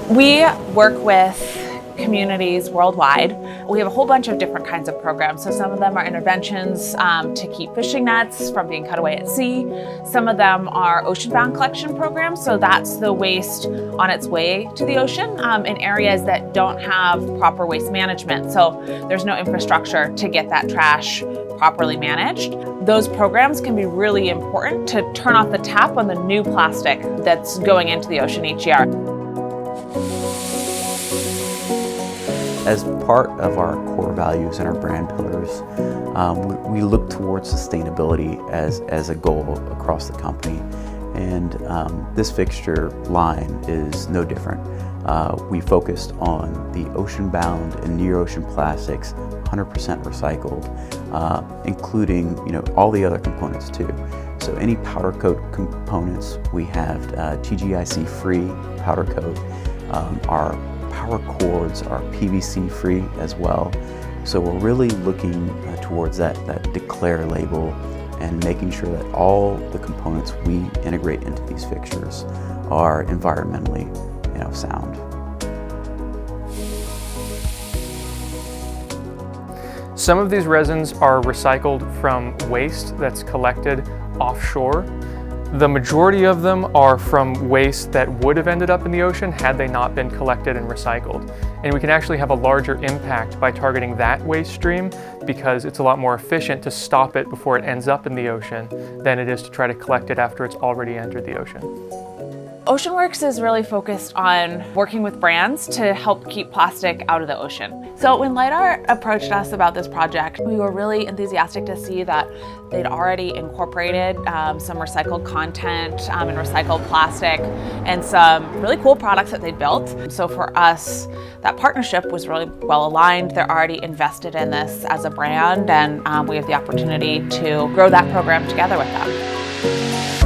We work with communities worldwide. We have a whole bunch of different kinds of programs. So some of them are interventions to keep fishing nets from being cut away at sea. Some of them are ocean-bound collection programs. So that's the waste on its way to the ocean in areas that don't have proper waste management. So there's no infrastructure to get that trash properly managed. Those programs can be really important to turn off the tap on the new plastic that's going into the ocean each year. As part of our core values and our brand pillars, we look towards sustainability as a goal across the company. And this fixture line is no different. We focused on the ocean-bound and near-ocean plastics, 100% recycled, including all the other components too. So any powder coat components, we have TGIC-free powder coat. Our power cords are PVC free as well. So we're really looking towards that declare label and making sure that all the components we integrate into these fixtures are environmentally sound. Some of these resins are recycled from waste that's collected offshore. The majority of them are from waste that would have ended up in the ocean had they not been collected and recycled. And we can actually have a larger impact by targeting that waste stream because it's a lot more efficient to stop it before it ends up in the ocean than it is to try to collect it after it's already entered the ocean. OceanWorks is really focused on working with brands to help keep plastic out of the ocean. So when LightArt approached us about this project, we were really enthusiastic to see that they'd already incorporated some recycled content and recycled plastic and some really cool products that they'd built. So for us, that partnership was really well aligned. They're already invested in this as a brand, and we have the opportunity to grow that program together with them.